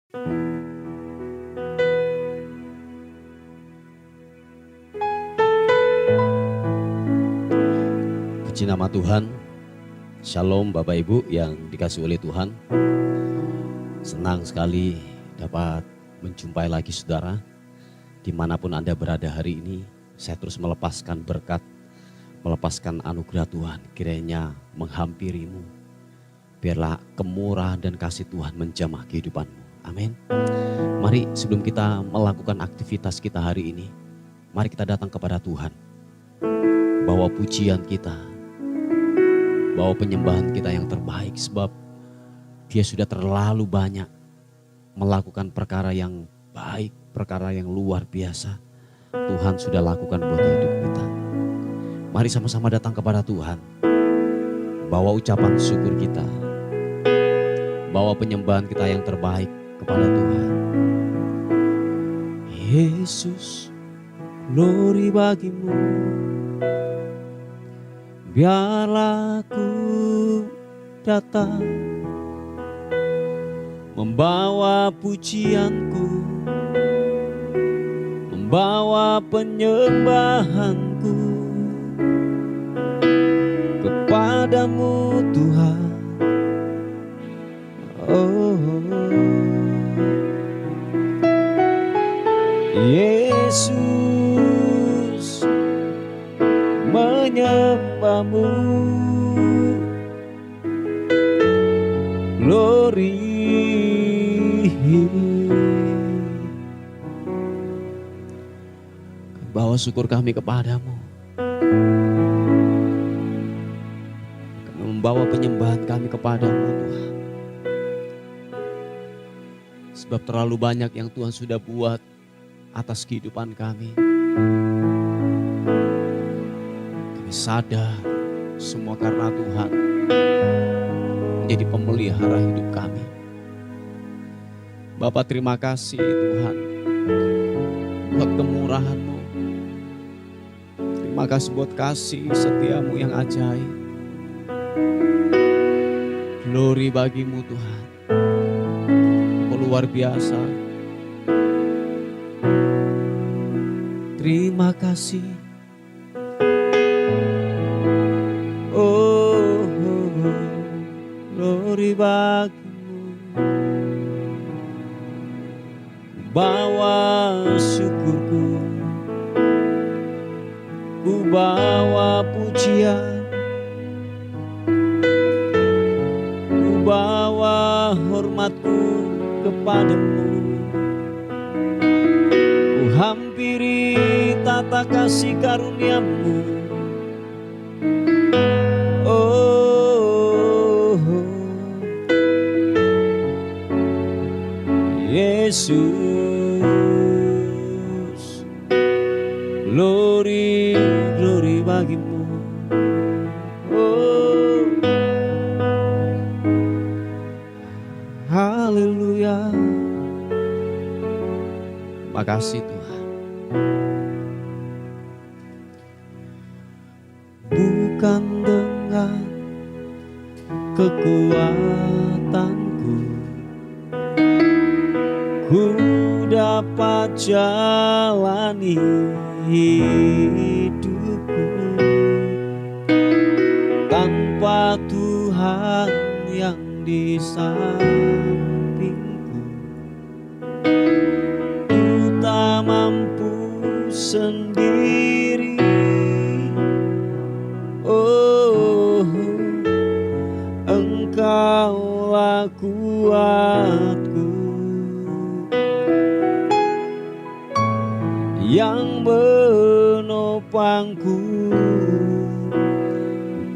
Puji nama Tuhan. Shalom Bapak Ibu yang dikasihi oleh Tuhan. Senang sekali dapat menjumpai lagi saudara. Dimanapun Anda berada hari ini, saya terus melepaskan berkat, melepaskan anugerah Tuhan. Kiranya menghampirimu. Biarlah kemurahan dan kasih Tuhan menjamah kehidupanmu. Amin. Mari sebelum kita melakukan aktivitas kita hari ini, mari kita datang kepada Tuhan. Bawa pujian kita, bawa penyembahan kita yang terbaik, sebab Dia sudah terlalu banyak melakukan perkara yang baik, perkara yang luar biasa. Tuhan sudah lakukan buat hidup kita. Mari sama-sama datang kepada Tuhan. Bawa ucapan syukur kita, bawa penyembahan kita yang terbaik kepada Tuhan. Yesus, glory bagimu. Biarlah aku datang membawa pujianku, membawa penyembahanku kepadamu Tuhan. Oh, Yesus, menyembahmu, glory. Bawa syukur kami kepadamu, membawa penyembahan kami kepadamu Tuhan. Sebab terlalu banyak yang Tuhan sudah buat atas kehidupan kami. Kami sadar semua karena Tuhan menjadi pemelihara hidup kami. Bapa, terima kasih Tuhan buat kemurahan-Mu. Terima kasih buat kasih setiamu yang ajaib. Glory bagimu Tuhan. Luar biasa. Terima kasih. Oh, glory bagimu. Bawa syukurku, ku bawa pujian, ku bawa hormatku kepadamu. Ku hampiri tata kasih karuniamu. Oh, Yesus, glory, glory bagimu. Oh, haleluya. Terima kasih Tuhan. Bukan dengan kekuatanku ku dapat jalani hidupku tanpa Tuhan yang di sampingku. Ku tak mampu sendiri. Oh, Engkaulah kuatku yang menopangku.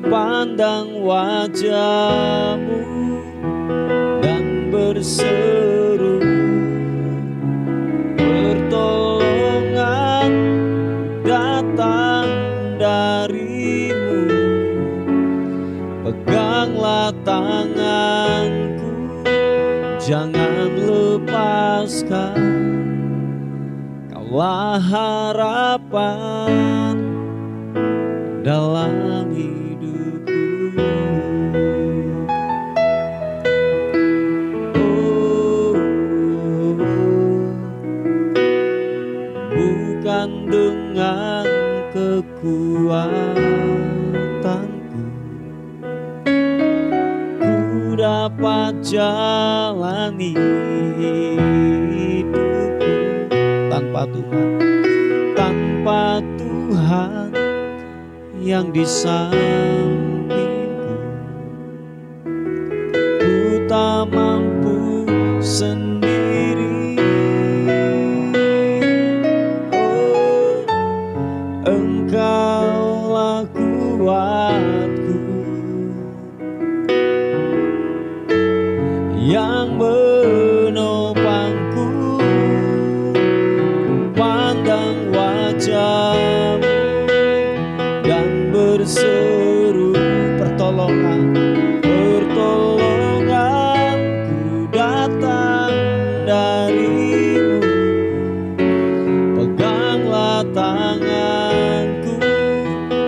Pandang wajah-Mu dan berseru, pertolongan datang dari-Mu. Peganglah tanganku, jangan lepaskan. Kaulah harapan dalam hidupku. Oh, jalani hidupku tanpa Tuhan, tanpa Tuhan yang di sampingku, ku tak mampu sendiri. Oh, Engkaulah kuatku yang menopangku, pandang wajah-Mu dan berseru pertolongan, pertolonganku datang dari-Mu. Peganglah tanganku,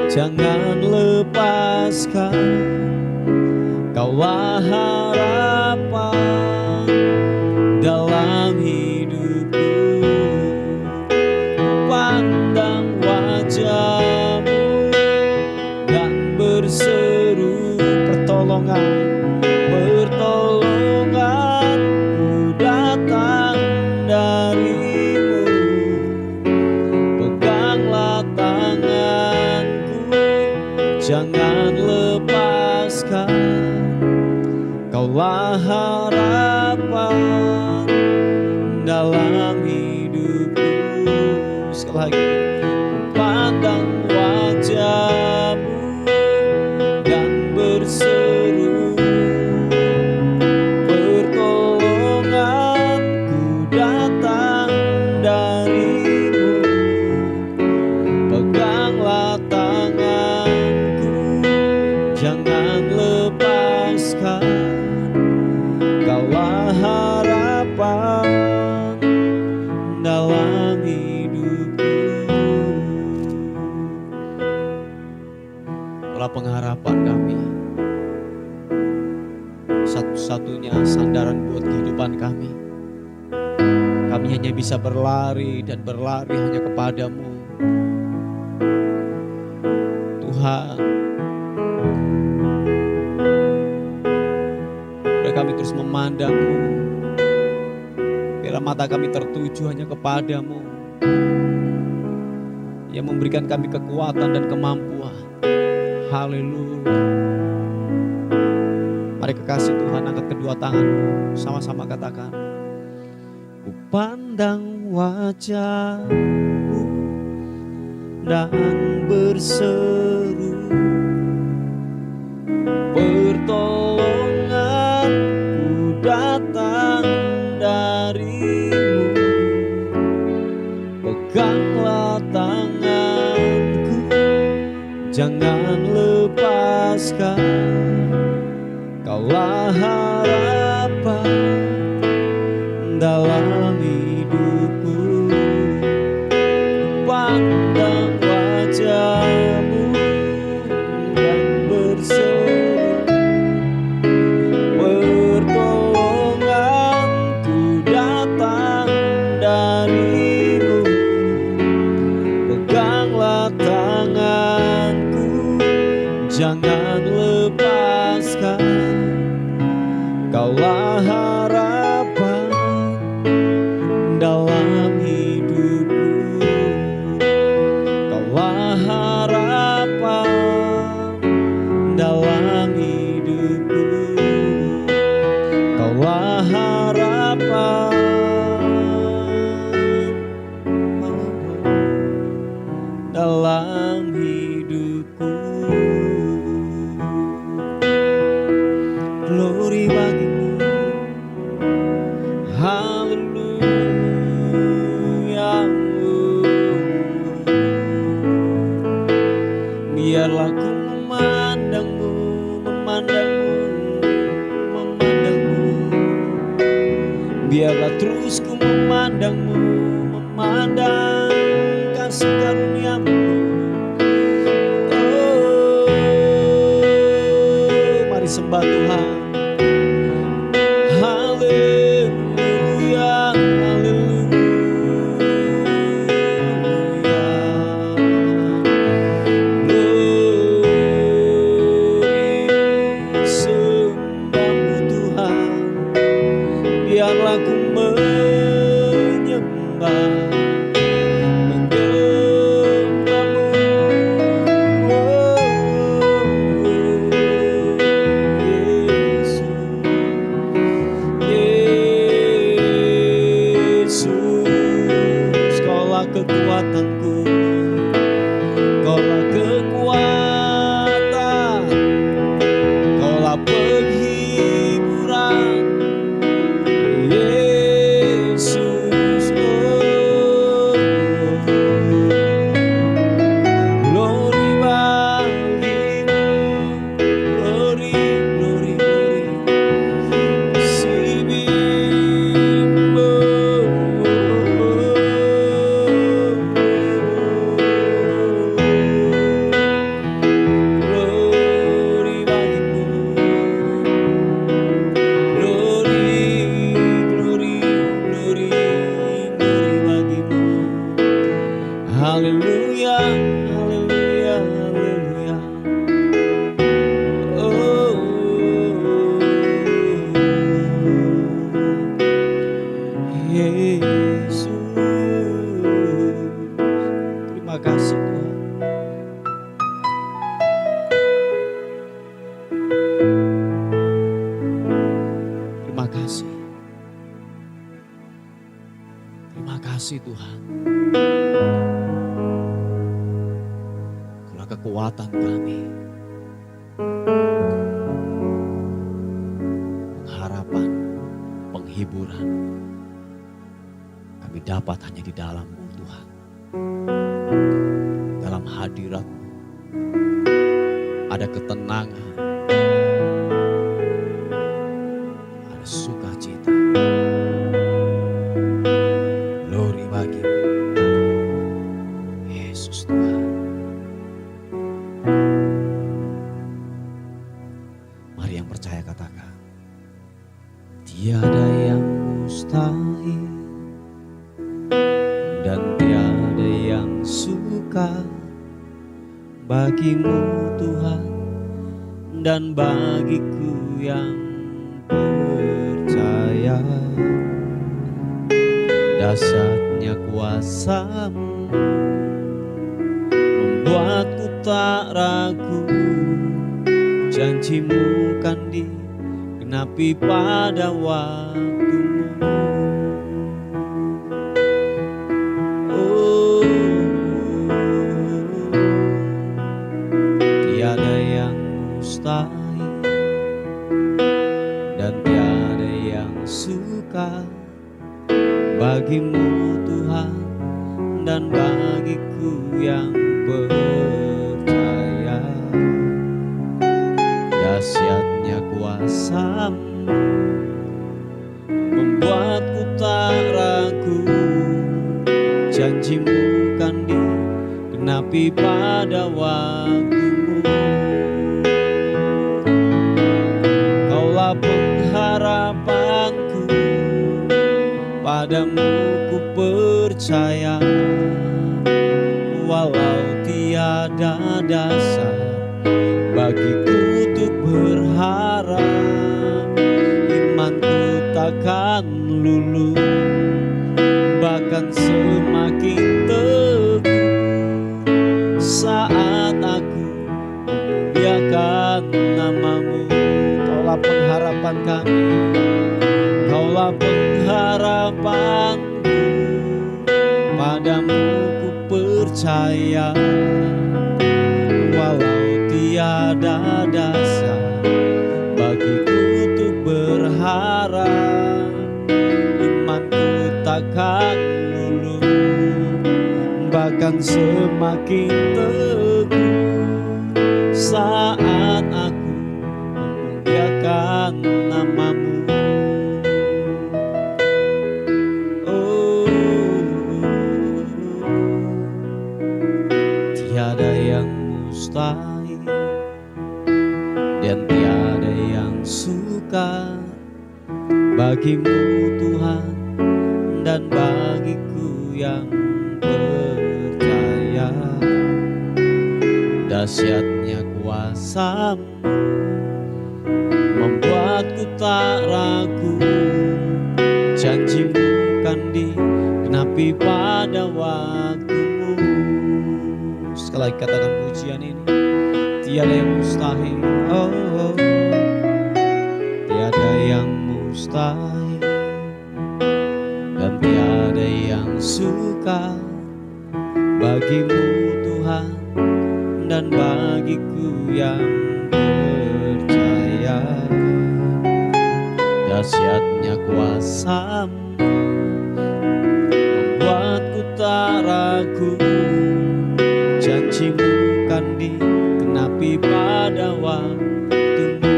jangan lepaskan, Kaulah harapan dalam hidupku. Pandang wajah-Mu dan berseru pertolongan, pertolonganku datang dari-Mu. Peganglah tanganku, jangan lepaskan, Kaulah harapan dalam hidupku. Sekali lagi, pandang wajah-Mu dan berseru pertolonganku datang dari-Mu. Peganglah tanganku, jangan lepaskan, Kaulah harapan dalam hidupku. Kaulah pengharapan kami, satu-satunya sandaran buat kehidupan kami. Kami hanya bisa berlari dan berlari hanya kepada-Mu, Tuhan. Kami terus memandang-Mu, biarlah mata kami tertuju hanya kepada-Mu yang memberikan kami kekuatan dan kemampuan. Haleluya. Mari kekasih Tuhan, angkat kedua tangan-Mu, sama-sama katakan, ku pandang wajah-Mu dan berseru pertolonganku datang dari-Mu. Peganglah tanganku, jangan lepaskan, Kaulah harapan dalam hidupku. Pandang wajah-Mu dan berseru pertolonganku datang dari-Mu. Peganglah tanganku, jangan lepaskan, Kaulah harapan dalam hidupku. Kaulah harapan dalam hidupku. Kaulah harapan dalam hidupku. Glory bagi-Mu, haleluya. Biarlah ku memandang-Mu, memandang-Mu, memandang-Mu. Biarlah terus ku memandang-Mu, memandang kasih karunia-Mu. Oh, mari sembah Tuhan. Haleluya, haleluya. Glory, sembah-Mu Tuhan. biarlah ku menyembah, menggemamu. Yesus, Kaulah kekuatanku, Kaulah kekuatan, Kaulah penghiburan. Yesus, glory bagimu, glory, glory, glory, sibimmu. Glory bagimu, glory, glory, glory, glory bagimu. Haleluya, haleluya, haleluya. Oh, Yesus, terima kasih Tuhan. Terima kasih. Terima kasih Tuhan. Kaulah kekuatan kami, pengharapan, penghiburan. Kami dapat hanya di dalam-Mu Tuhan. Dalam hadirat-Mu ada ketenangan, ada sukacita. Glory bagimu, Yesus Tuhan. Mari yang percaya katakan, tiada yang mustahil dan tiada yang sukar bagimu Tuhan, dan bagiku yang percaya. Dahsyatnya kuasa-Mu membuatku tak ragu. Janji-Mu kan digenapi pada waktu-Mu. Oh, tiada yang mustahil dan tiada yang sukar bagimu Tuhan, dan bagiku yang percaya. Dahsyatnya kuasa-Mu membuatku tak ragu. Janji-Mu kan digenapi pada waktu-Mu. Kaulah pengharapanku, padamu ku percaya. Walau tiada dasar bagiku untuk berharap, imanku takkan luluh, bahkan semakin teguh saat aku memuliakan nama-Mu. Kaulah pengharapan kami, Kaulah pengharapanku, padamu ku percaya. Walau tiada dasar bagiku untuk berharap, imanku takkan luluh, bahkan semakin teguh saat aku memuliakan nama-Mu. Tiada yang mustahil dan tiada yang sukar bagimu Tuhan, dan bagiku yang percaya. Dahsyatnya kuasa-Mu membuatku tak ragu. Janjimu kan digenapi pada waktumu. Sekali lagi katakan pujian ini. Tiada yang mustahil, oh, oh. Tiada yang mustahil, dan tiada yang sukar bagimu Tuhan, dan bagiku yang percaya. Dahsyatnya kuasa-Mu membuatku tak ragu. Janjimu kan digenapi pada waktumu.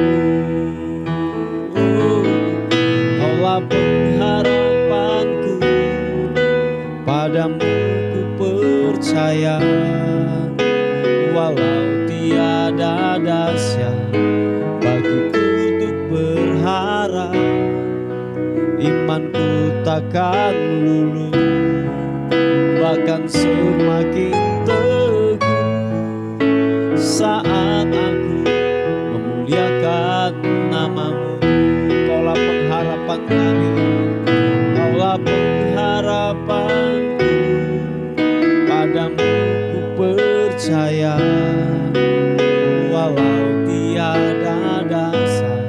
Kaulah pengharapanku, padamu ku percaya. Walau tiada dahsyat bagiku untuk berharap, imanku takkan luluh, bahkan semakin teguh saat aku memuliakan nama-Mu. Kaulah pengharapan kami, Kaulah pengharapanku, padamu ku percaya. Walau tiada dasar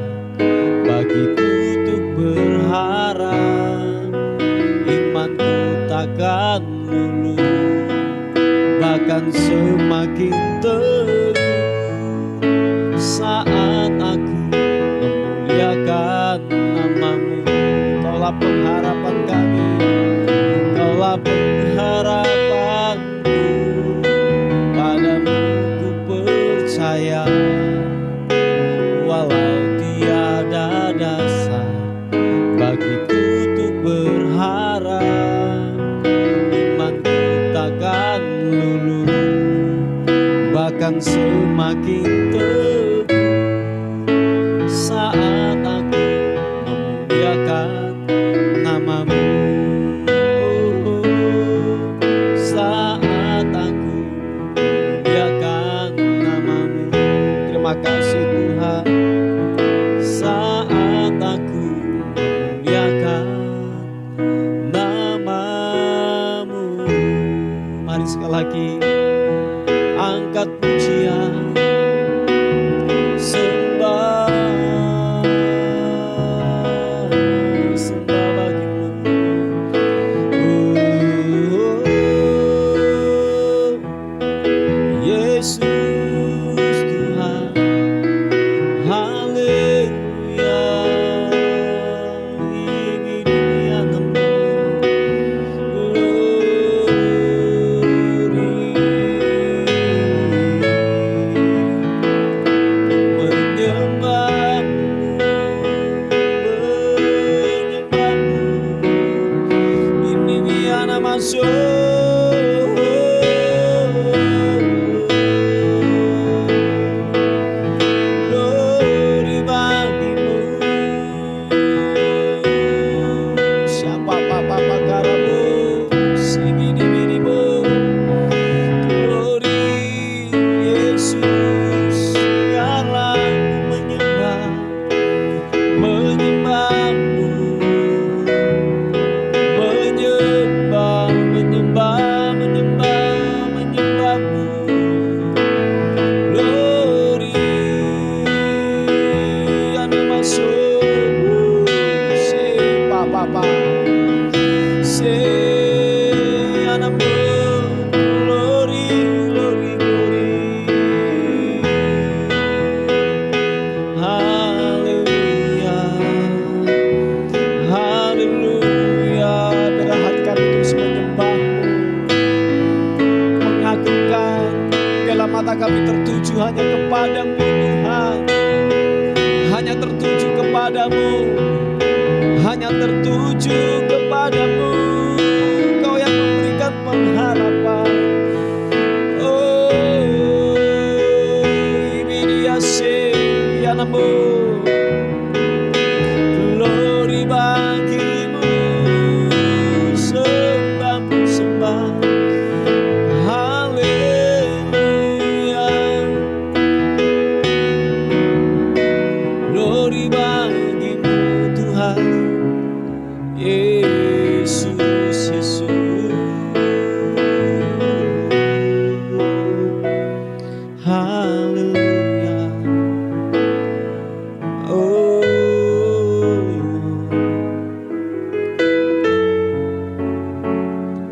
bagiku untuk berharap, imanku takkan luluh, bahkan semakin teguh saat aku memuliakan nama-Mu. Kaulah pengharapan kami, Kaulah pengharapanku, padamu ku percaya. Walau tiada dasar bagiku untuk berharap, imanku takkan luluh, bahkan semakin teguh saat aku memuliakan nama-Mu. Saat aku memuliakan nama-Mu. Terima kasih Tuhan. Saat aku memuliakan nama-Mu. Mari sekali lagi angkat pujian, sembah bagimu. Yesus Tuhan, haleluya. Ini dia nama, glory bagimu. Siapa papa karamu, sibidi-bidimu. Glory Yesus, biarlah ku menyembah-Mu, menyembah-Mu. Glory anamasu, se papa se anamu. Glory, glory, glory. Haleluya, haleluya. Biarlah hati kami terus menyembah-Mu, mengagungkan. Biarlah mata kami tertuju hanya kepadamu Tuhan, hanya tertuju kepadamu, hanya tertuju kepadamu. Kau yang memberikan pengharapan. Oh, ini dia seyanamu. Glory bagimu, sembah-Mu, sembah. Haleluya. Glory bagimu Tuhan. Yesus, Yesus. Haleluya. Oh,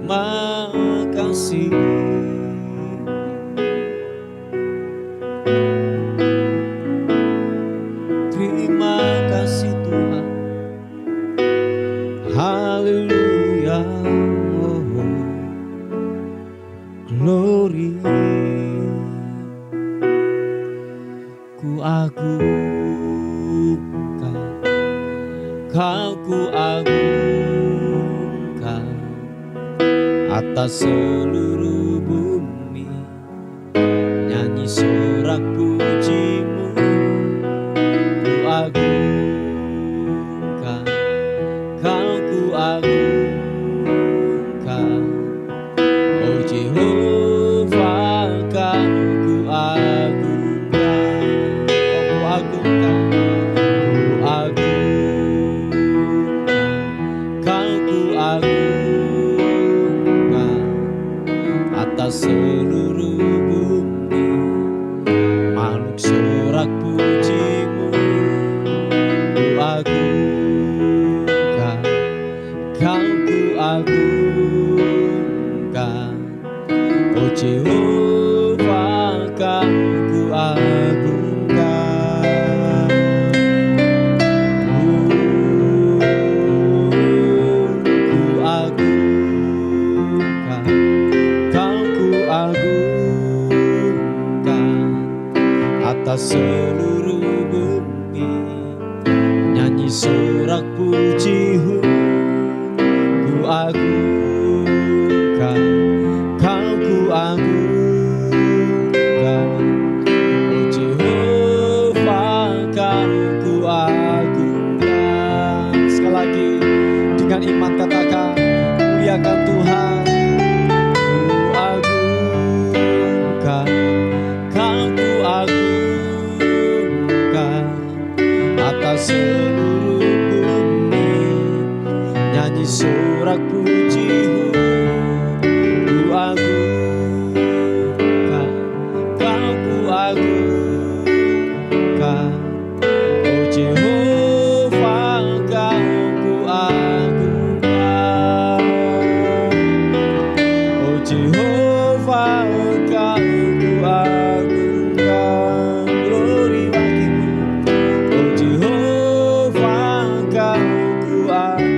makasih. Terima kasih Tuhan. Haleluya. Oh, glory. Ku agungkan, Kau ku agungkan atas seluruh bumi, nyanyi sorak pujimu. Ku agungkan, Kau ku agungkan, oh Jehovah Kau ku agungkan, Kau ku agungkan, ku agungkan, Kau ku agungkan atas seluruh bumi, makhluk sorak pujimu. Ku agungkan, Kau ku agungkan, oh Jehovah Kau ku agungkan. Ku agungkan, Kau ku agungkan atas seluruh bumi, nyanyi sorak pujimu. Ku agungkan, Kau ku agungkan, oh Jehovah Kau ku agungkan. Sekali lagi dengan iman katakan, muliakan Tuhan. Ku agungkan, Kau ku agungkan atas seluruh bumi, nyanyi sorak pujimu. Ku agungkan, Kau ku agungkan, oh Jehovah Kau ku agungkan, oh Jehovah Kau ku agungkan. Glory bagimu, oh Jehovah Kau ku agungkan.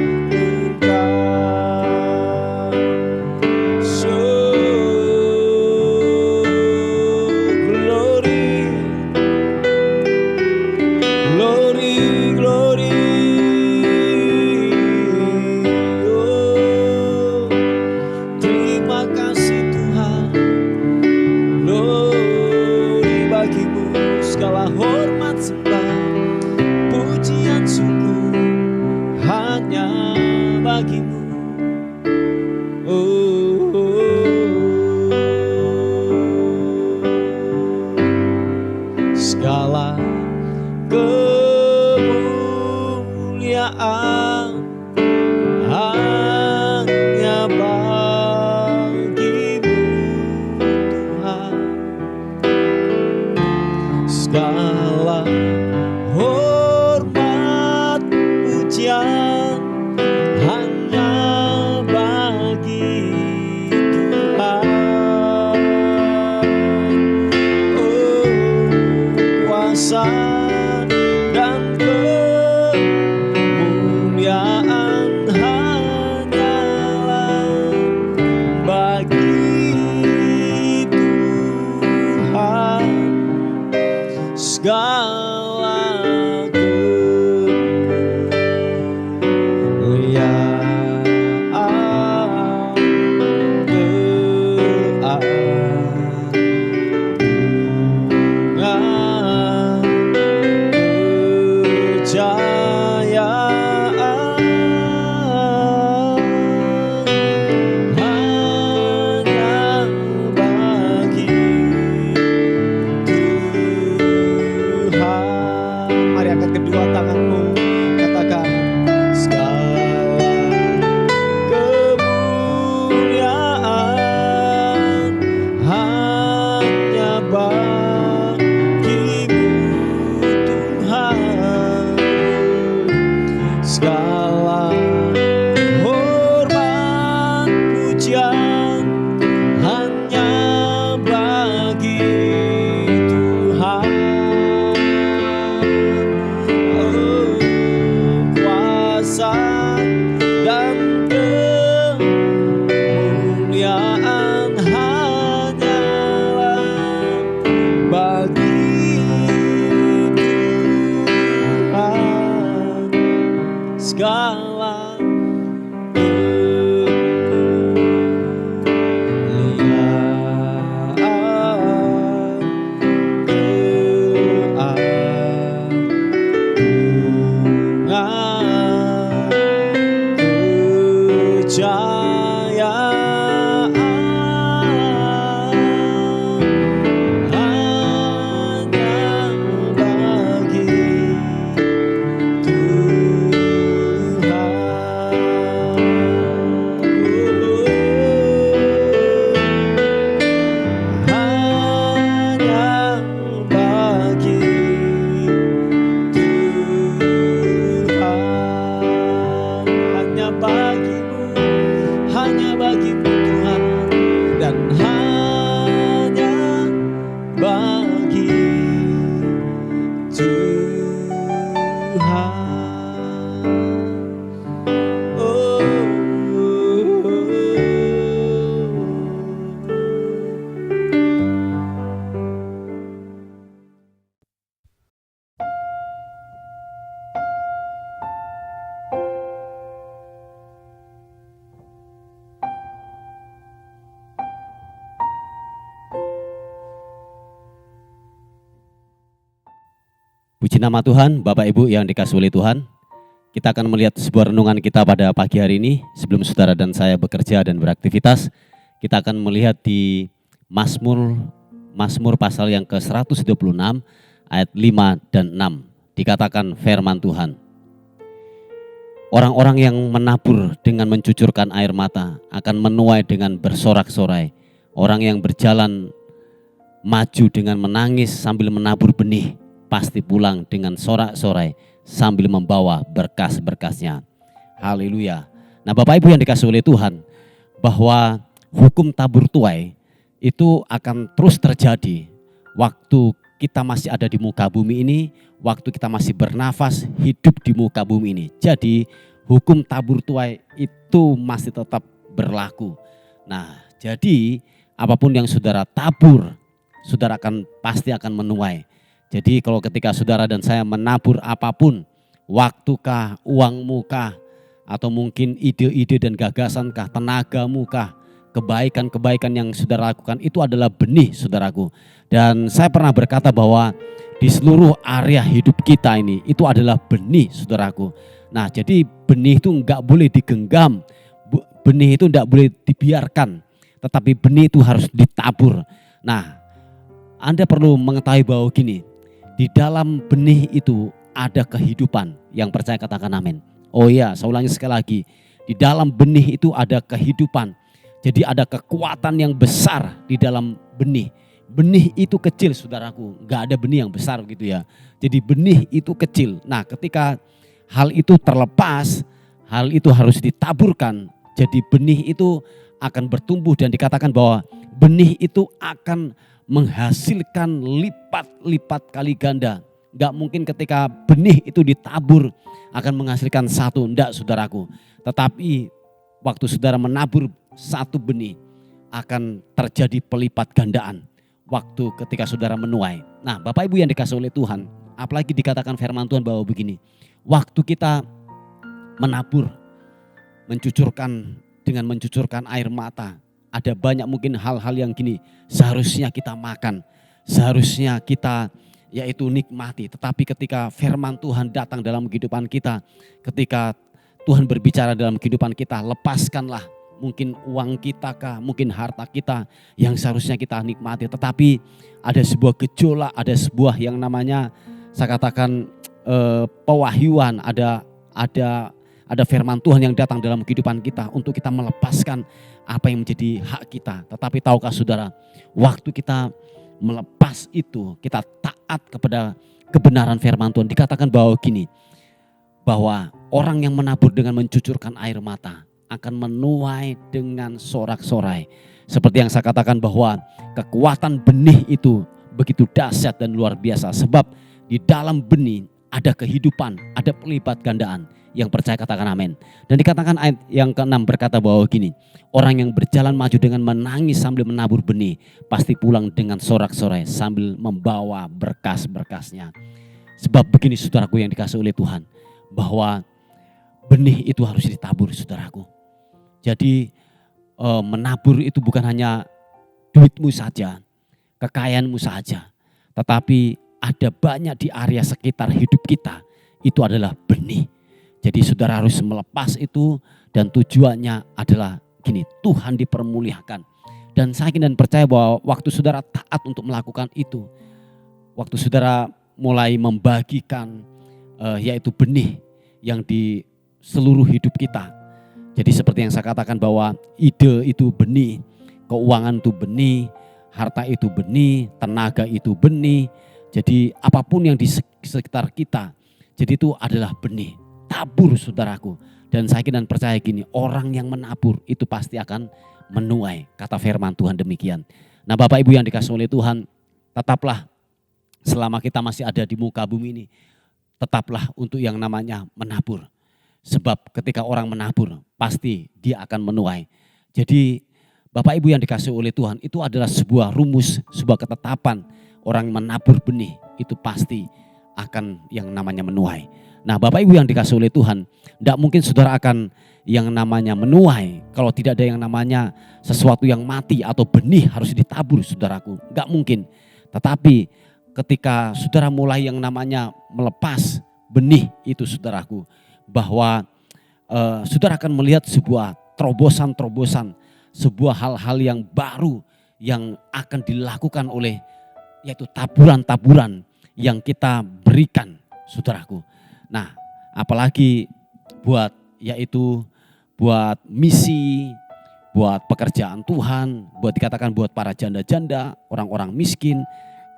Puji nama Tuhan, Bapak Ibu yang dikasihi oleh Tuhan. Kita akan melihat sebuah renungan kita pada pagi hari ini. Sebelum saudara dan saya bekerja dan beraktivitas, kita akan melihat di Mazmur pasal yang ke-126 ayat 5 dan 6. Dikatakan firman Tuhan. Orang-orang yang menabur dengan mencucurkan air mata akan menuai dengan bersorak-sorai. Orang yang berjalan maju dengan menangis sambil menabur benih, pasti pulang dengan sorak-sorai sambil membawa berkas-berkasnya. Haleluya. Nah, Bapak Ibu yang dikasihi oleh Tuhan, bahwa hukum tabur tuai itu akan terus terjadi waktu kita masih ada di muka bumi ini, waktu kita masih bernafas hidup di muka bumi ini. Jadi hukum tabur tuai itu masih tetap berlaku. Nah, jadi apapun yang saudara tabur, saudara pasti akan menuai. Jadi kalau ketika saudara dan saya menabur apapun, waktukah, uangmukah, atau mungkin ide-ide dan gagasankah, tenagamukah, kebaikan-kebaikan yang saudara lakukan, itu adalah benih saudaraku. Dan saya pernah berkata bahwa di seluruh area hidup kita ini, itu adalah benih saudaraku. Nah, jadi benih itu enggak boleh digenggam, benih itu enggak boleh dibiarkan, tetapi benih itu harus ditabur. Nah, Anda perlu mengetahui bahwa gini, di dalam benih itu ada kehidupan. Yang percaya katakan amin. Oh iya, saya ulangi sekali lagi. Di dalam benih itu ada kehidupan. Jadi ada kekuatan yang besar di dalam benih. Benih itu kecil saudaraku, gak ada benih yang besar gitu ya. Jadi benih itu kecil. Nah, ketika hal itu terlepas, hal itu harus ditaburkan. Jadi benih itu akan bertumbuh dan dikatakan bahwa benih itu akan menghasilkan lipat-lipat kali ganda. Gak mungkin ketika benih itu ditabur akan menghasilkan satu, enggak saudaraku. Tetapi waktu saudara menabur satu benih akan terjadi pelipat gandaan waktu ketika saudara menuai. Nah, Bapak Ibu yang dikasihi oleh Tuhan, apalagi dikatakan firman Tuhan bahwa begini, waktu kita menabur, dengan mencucurkan air mata, ada banyak mungkin hal-hal yang gini seharusnya kita makan, seharusnya kita yaitu nikmati. Tetapi ketika firman Tuhan datang dalam kehidupan kita, ketika Tuhan berbicara dalam kehidupan kita, lepaskanlah mungkin uang kita kah, mungkin harta kita yang seharusnya kita nikmati. Tetapi ada sebuah gejolak, ada sebuah yang namanya saya katakan pewahyuan, ada firman Tuhan yang datang dalam kehidupan kita untuk kita melepaskan apa yang menjadi hak kita. Tetapi tahukah saudara, waktu kita melepas itu, kita taat kepada kebenaran firman Tuhan. Dikatakan bahwa gini, bahwa orang yang menabur dengan mencucurkan air mata akan menuai dengan sorak-sorai. Seperti yang saya katakan bahwa kekuatan benih itu begitu dahsyat dan luar biasa. Sebab di dalam benih ada kehidupan, ada pelipat gandaan. Yang percaya katakan amin. Dan dikatakan ayat yang ke-6 berkata bahwa gini, orang yang berjalan maju dengan menangis sambil menabur benih, pasti pulang dengan sorak-sorai sambil membawa berkas-berkasnya. Sebab begini saudaraku yang dikasihi oleh Tuhan, bahwa benih itu harus ditabur saudaraku. Jadi menabur itu bukan hanya duitmu saja, kekayaanmu saja, tetapi ada banyak di area sekitar hidup kita, itu adalah benih. Jadi saudara harus melepas itu dan tujuannya adalah gini, Tuhan dipermuliakan. Dan saya yakin dan percaya bahwa waktu saudara taat untuk melakukan itu, waktu saudara mulai membagikan yaitu benih yang di seluruh hidup kita. Jadi seperti yang saya katakan bahwa ide itu benih, keuangan itu benih, harta itu benih, tenaga itu benih. Jadi apapun yang di sekitar kita, jadi itu adalah benih. Tabur saudaraku. Dan saya yakin dan percaya gini, orang yang menabur itu pasti akan menuai. Kata firman Tuhan demikian. Nah, Bapak Ibu yang dikasihi oleh Tuhan, tetaplah selama kita masih ada di muka bumi ini, tetaplah untuk yang namanya menabur. Sebab ketika orang menabur, pasti dia akan menuai. Jadi Bapak Ibu yang dikasihi oleh Tuhan, itu adalah sebuah rumus, sebuah ketetapan. Orang menabur benih itu pasti akan yang namanya menuai. Nah, Bapak Ibu yang dikasihi oleh Tuhan, tidak mungkin saudara akan yang namanya menuai kalau tidak ada yang namanya sesuatu yang mati atau benih harus ditabur saudaraku. Enggak mungkin. Tetapi ketika saudara mulai yang namanya melepas benih itu saudaraku, bahwa saudara akan melihat sebuah terobosan-terobosan, sebuah hal-hal yang baru yang akan dilakukan oleh yaitu taburan-taburan yang kita berikan saudaraku. Nah, apalagi buat misi, buat pekerjaan Tuhan, buat dikatakan buat para janda-janda, orang-orang miskin,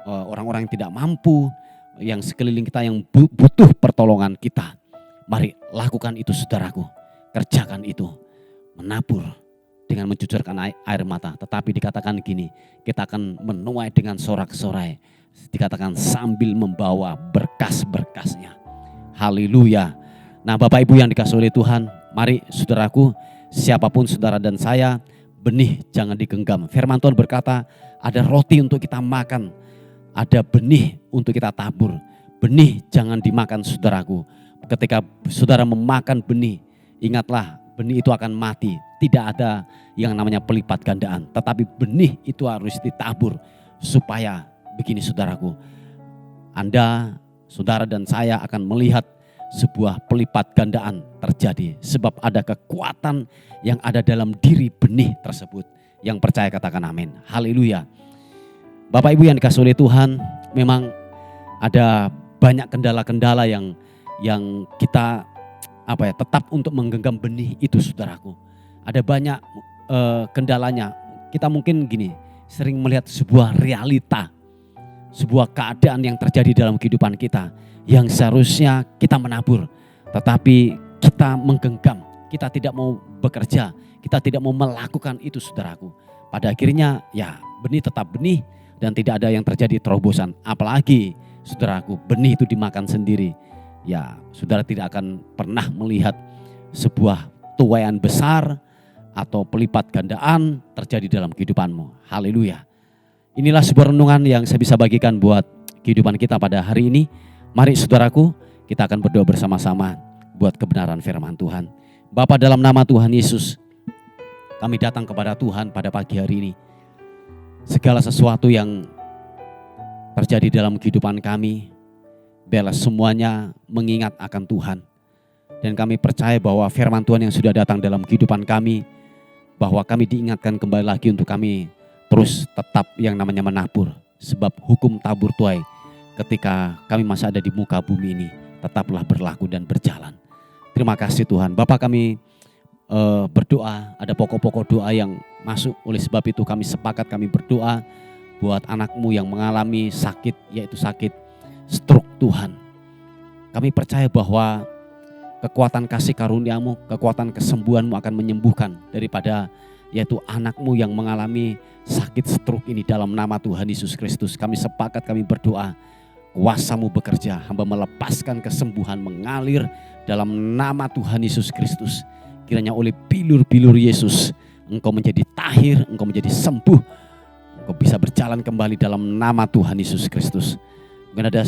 orang-orang yang tidak mampu, yang sekeliling kita yang butuh pertolongan kita. Mari lakukan itu saudaraku, kerjakan itu, menabur dengan mencucurkan air mata. Tetapi dikatakan gini, kita akan menuai dengan sorak-sorai, dikatakan sambil membawa berkas-berkasnya. Haleluya. Nah, Bapak Ibu yang dikasihi oleh Tuhan, mari saudaraku, siapapun saudara dan saya, benih jangan digenggam. Firman Tuhan berkata, ada roti untuk kita makan, ada benih untuk kita tabur. Benih jangan dimakan saudaraku. Ketika saudara memakan benih, ingatlah benih itu akan mati. Tidak ada yang namanya pelipat gandaan. Tetapi benih itu harus ditabur supaya begini saudaraku. Anda, saudara dan saya akan melihat sebuah pelipat gandaan terjadi. Sebab ada kekuatan yang ada dalam diri benih tersebut. Yang percaya katakan amin. Haleluya. Bapak Ibu yang dikasihi oleh Tuhan, memang ada banyak kendala-kendala yang kita tetap untuk menggenggam benih itu saudaraku. Ada banyak kendalanya. Kita mungkin gini, sering melihat sebuah realita, sebuah keadaan yang terjadi dalam kehidupan kita yang seharusnya kita menabur, tetapi kita menggenggam, kita tidak mau bekerja, kita tidak mau melakukan itu saudaraku. Pada akhirnya ya benih tetap benih dan tidak ada yang terjadi terobosan. Apalagi saudaraku, benih itu dimakan sendiri. Ya, saudara tidak akan pernah melihat sebuah tuaian besar atau pelipat gandaan terjadi dalam kehidupanmu. Haleluya. Inilah sebuah renungan yang saya bisa bagikan buat kehidupan kita pada hari ini. Mari saudaraku, kita akan berdoa bersama-sama buat kebenaran firman Tuhan. Bapa, dalam nama Tuhan Yesus, kami datang kepada Tuhan pada pagi hari ini. Segala sesuatu yang terjadi dalam kehidupan kami, biarlah semuanya mengingat akan Tuhan. Dan kami percaya bahwa firman Tuhan yang sudah datang dalam kehidupan kami, bahwa kami diingatkan kembali lagi untuk kami terus tetap yang namanya menabur. Sebab hukum tabur tuai ketika kami masih ada di muka bumi ini tetaplah berlaku dan berjalan. Terima kasih Tuhan. Bapak, kami berdoa, ada pokok-pokok doa yang masuk. Oleh sebab itu kami sepakat, kami berdoa buat anakmu yang mengalami sakit, yaitu sakit stroke Tuhan. Kami percaya bahwa kekuatan kasih karuniamu, kekuatan kesembuhanmu akan menyembuhkan daripada yaitu anakmu yang mengalami sakit stroke ini dalam nama Tuhan Yesus Kristus. Kami sepakat, kami berdoa, kuasamu bekerja, hamba melepaskan kesembuhan mengalir dalam nama Tuhan Yesus Kristus. Kiranya oleh bilur-bilur Yesus engkau menjadi tahir, engkau menjadi sembuh, engkau bisa berjalan kembali dalam nama Tuhan Yesus Kristus. Mungkin ada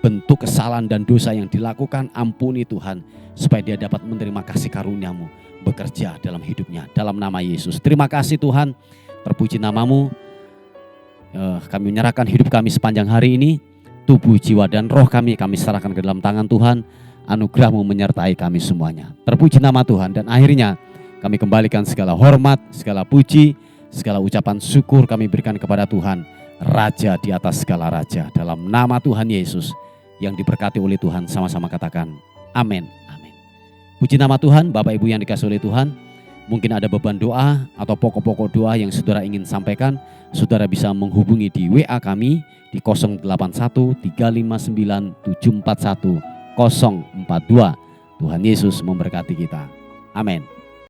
bentuk kesalahan dan dosa yang dilakukan, ampuni Tuhan, supaya dia dapat menerima kasih karuniamu bekerja dalam hidupnya, dalam nama Yesus. Terima kasih Tuhan, terpuji namamu. Kami menyerahkan hidup kami sepanjang hari ini, tubuh, jiwa, dan roh kami serahkan ke dalam tangan Tuhan. Anugerah-Mu menyertai kami semuanya. Terpuji nama Tuhan, dan akhirnya kami kembalikan segala hormat, segala puji, segala ucapan syukur kami berikan kepada Tuhan, Raja di atas segala raja. Dalam nama Tuhan Yesus yang diberkati oleh Tuhan, sama-sama katakan amin. Amin. Puji nama Tuhan. Bapak Ibu yang dikasihi oleh Tuhan, mungkin ada beban doa atau pokok-pokok doa yang saudara ingin sampaikan, saudara bisa menghubungi di WA kami di 081 359 741 042. Tuhan Yesus memberkati kita. Amin.